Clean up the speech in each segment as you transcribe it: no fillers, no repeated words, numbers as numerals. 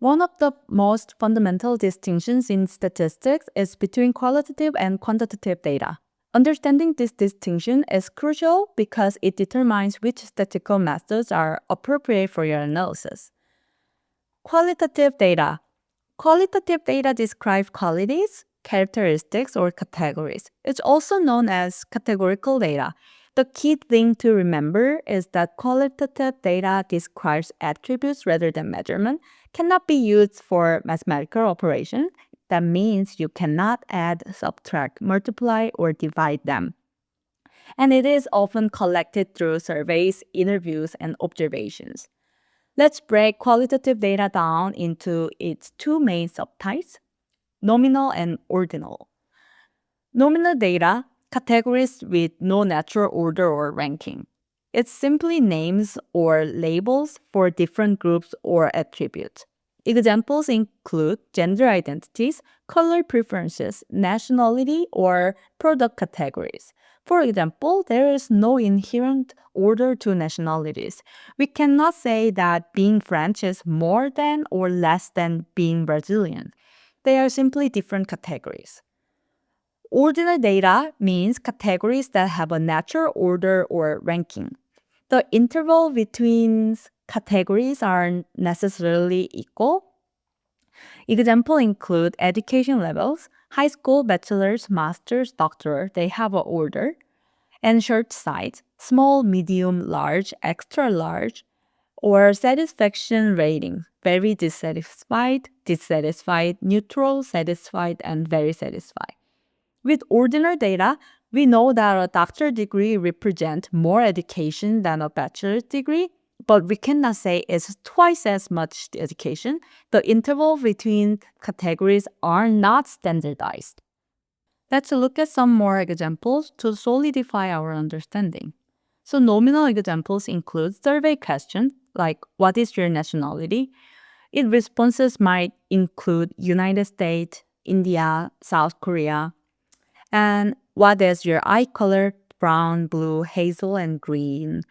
One of the most fundamental distinctions in statistics is between qualitative and quantitative data. Understanding this distinction is crucial because it determines which statistical methods are appropriate for your analysis. Qualitative data. Qualitative data describe qualities, characteristics, or categories. It's also known as categorical data. The key thing to remember is that qualitative data describes attributes rather than measurement, cannot be used for mathematical operation. That means you cannot add, subtract, multiply, or divide them. And it is often collected through surveys, interviews, and observations. Let's break qualitative data down into its two main subtypes, nominal and ordinal. Nominal data, categories with no natural order or ranking. It's simply names or labels for different groups or attributes. Examples include gender identities, color preferences, nationality, or product categories. For example, there is no inherent order to nationalities. We cannot say that being French is more than or less than being Brazilian. They are simply different categories. Ordinal data means categories that have a natural order or ranking. The interval between categories aren't necessarily equal. Examples include education levels, high school, bachelor's, master's, doctoral, they have an order, and shirt size, small, medium, large, extra large, or satisfaction rating, very dissatisfied, dissatisfied, neutral, satisfied, and very satisfied. With ordinal data, we know that a doctorate degree represents more education than a bachelor's degree, but we cannot say it's twice as much education. The interval between categories are not standardized. Let's look at some more examples to solidify our understanding. So nominal examples include survey questions like what is your nationality? Its responses might include United States, India, South Korea. And what is your eye color? Brown, blue, hazel, and green.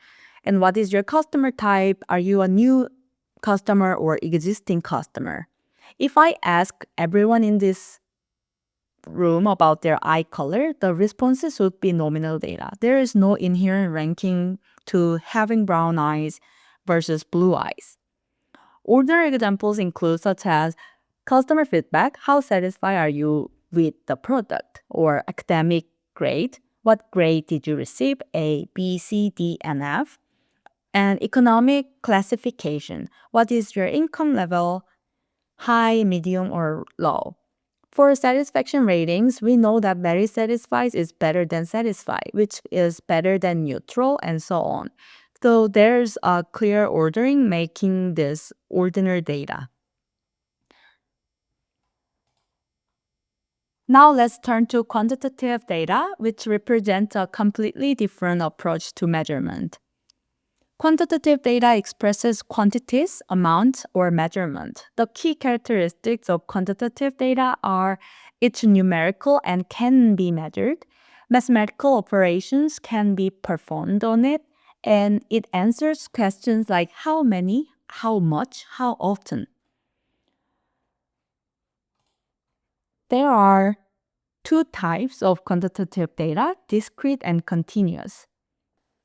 And what is your customer type? Are you a new customer or existing customer? If I ask everyone in this room about their eye color, the responses would be nominal data. There is no inherent ranking to having brown eyes versus blue eyes. Ordinary examples include such as customer feedback, how satisfied are you with the product, or academic grade, what grade did you receive, A, B, C, D, and F, and economic classification, what is your income level, high, medium, or low. For satisfaction ratings, we know that very satisfied is better than satisfied, which is better than neutral, and so on. So there's a clear ordering making this ordinary data. Now let's turn to quantitative data, which represents a completely different approach to measurement. Quantitative data expresses quantities, amounts, or measurement. The key characteristics of quantitative data are it's numerical and can be measured, mathematical operations can be performed on it, and it answers questions like how many, how much, how often. There are two types of quantitative data, discrete and continuous.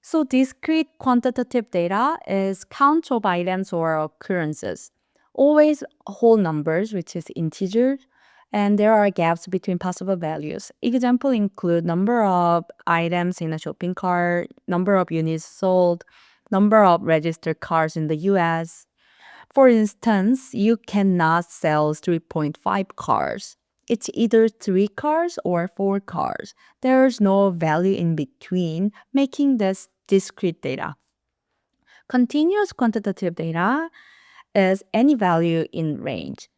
So discrete quantitative data is count of items or occurrences, always whole numbers, which is integers, and there are gaps between possible values. Examples include number of items in a shopping cart, number of units sold, number of registered cars in the US. For instance, you cannot sell 3.5 cars. It's either 3 cars or 4 cars. There's no value in between, making this discrete data. Continuous quantitative data is any value in range.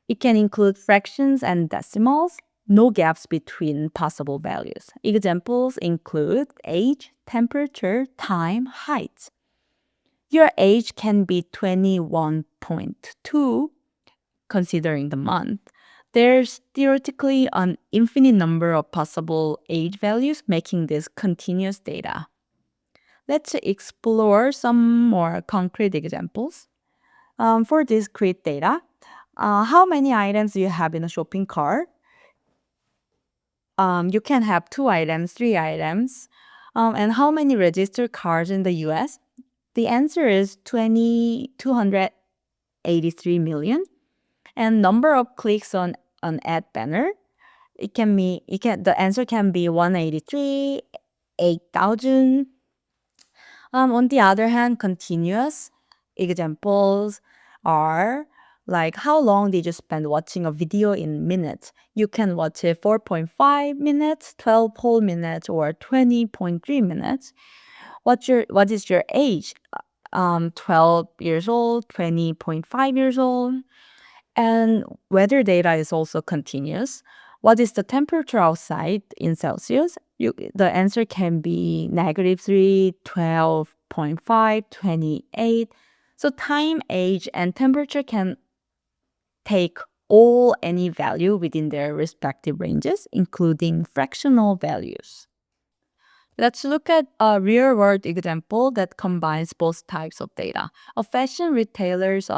It can include fractions and decimals, no gaps between possible values. Examples include age, temperature, time, height. Your age can be 21.2, considering the month. There's theoretically an infinite number of possible age values, making this continuous data. Let's explore some more concrete examples. For discrete data, How many items do you have in a shopping cart? You can have 2 items, 3 items. And how many registered cars in the US? The answer is 283 million. And number of clicks on an ad banner, the answer can be 183, 8,000. On the other hand, continuous examples are like how long did you spend watching a video in minutes? You can watch it 4.5 minutes, 12 whole minutes, or 20.3 minutes. What is your age? 12 years old, 20.5 years old. And weather data is also continuous. What is the temperature outside in Celsius? The answer can be -3, 12.5, 28. So time, age, and temperature can take all any value within their respective ranges, including fractional values. Let's look at a real-world example that combines both types of data. A fashion retailer's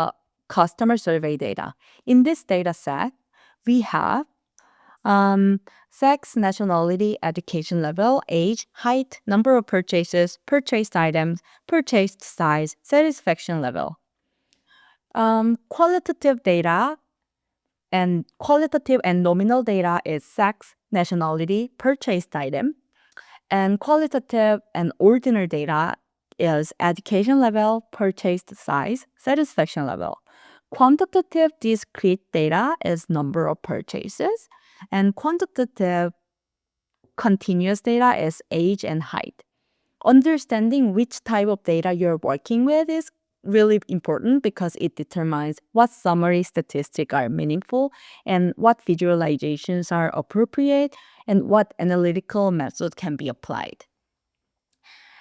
customer survey data. In this data set, we have sex, nationality, education level, age, height, number of purchases, purchased items, purchased size, satisfaction level. Qualitative and nominal data is sex, nationality, purchased item. And qualitative and ordinal data is education level, purchased size, satisfaction level. Quantitative discrete data is number of purchases, and quantitative continuous data is age and height. Understanding which type of data you're working with is really important because it determines what summary statistics are meaningful and what visualizations are appropriate and what analytical method can be applied.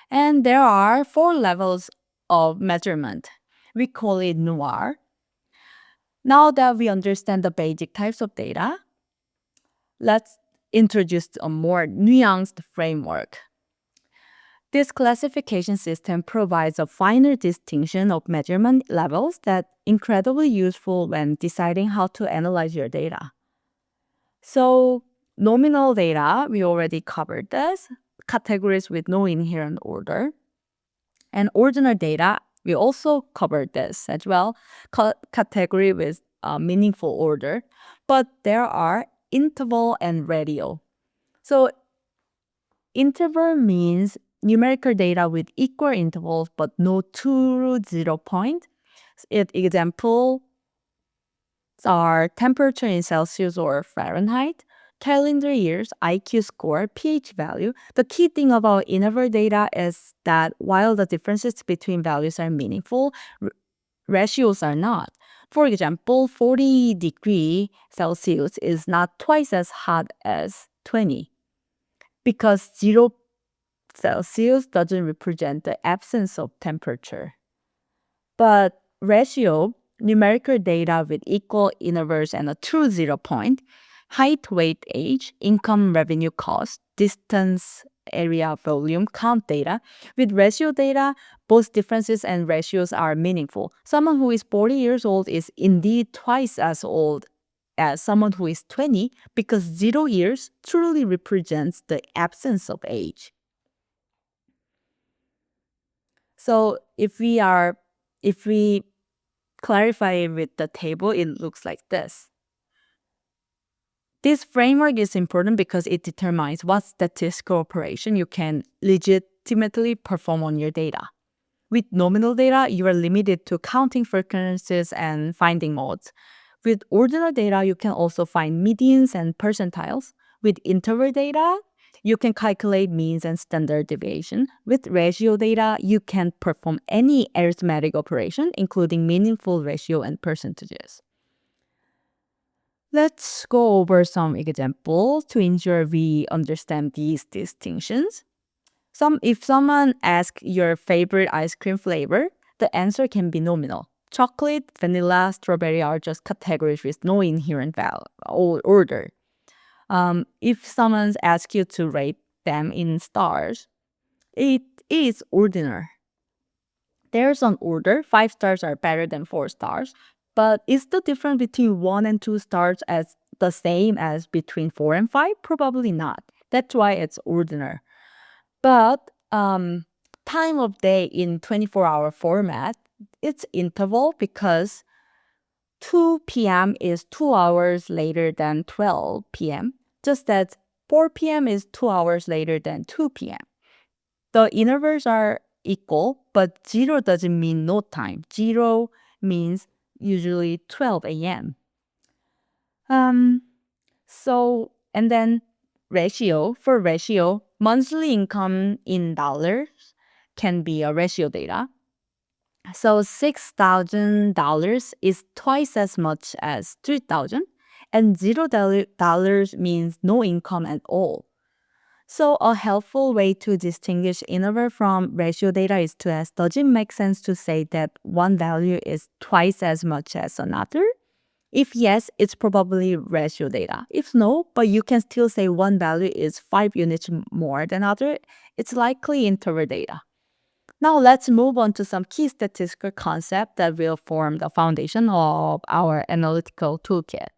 And there are 4 levels of measurement. We call it NOIR. Now that we understand the basic types of data, let's introduce a more nuanced framework. This classification system provides a finer distinction of measurement levels that's incredibly useful when deciding how to analyze your data. So, nominal data, we already covered this, categories with no inherent order. And ordinal data, we also covered this as well, category with meaningful order. But there are interval and radial. So interval means numerical data with equal intervals but no true 0 point. Examples are temperature in Celsius or Fahrenheit, calendar years, IQ score, pH value. The key thing about interval data is that while the differences between values are meaningful, ratios are not. For example, 40 degree Celsius is not twice as hot as 20 because 0 Celsius doesn't represent the absence of temperature. But ratio, numerical data with equal intervals and a true 0 point, height, weight, age, income, revenue, cost, distance, area, volume, count data. With ratio data, both differences and ratios are meaningful. Someone who is 40 years old is indeed twice as old as someone who is 20 because 0 years truly represents the absence of age. So if we clarify it with the table, it looks like this. This framework is important because it determines what statistical operation you can legitimately perform on your data. With nominal data, you are limited to counting frequencies and finding modes. With ordinal data, you can also find medians and percentiles. With interval data, you can calculate means and standard deviation. With ratio data, you can perform any arithmetic operation, including meaningful ratio and percentages. Let's go over some examples to ensure we understand these distinctions. If someone asks your favorite ice cream flavor, the answer can be nominal. Chocolate, vanilla, strawberry are just categories with no inherent order. If someone asks you to rate them in stars, it is ordinal. There's an order. 5 stars are better than 4 stars. But is the difference between 1 and 2 stars as the same as between 4 and 5? Probably not. That's why it's ordinal. But time of day in 24-hour format, it's interval because 2 p.m. is 2 hours later than 12 p.m., just as 4 p.m. is 2 hours later than 2 p.m. The intervals are equal, but 0 doesn't mean no time. 0 means usually 12 a.m. And then for ratio, monthly income in dollars can be a ratio data. So $6,000 is twice as much as $3,000, and $0 means no income at all. So a helpful way to distinguish interval from ratio data is to ask, does it make sense to say that one value is twice as much as another? If yes, it's probably ratio data. If no, but you can still say one value is 5 units more than other, it's likely interval data. Now let's move on to some key statistical concepts that will form the foundation of our analytical toolkit.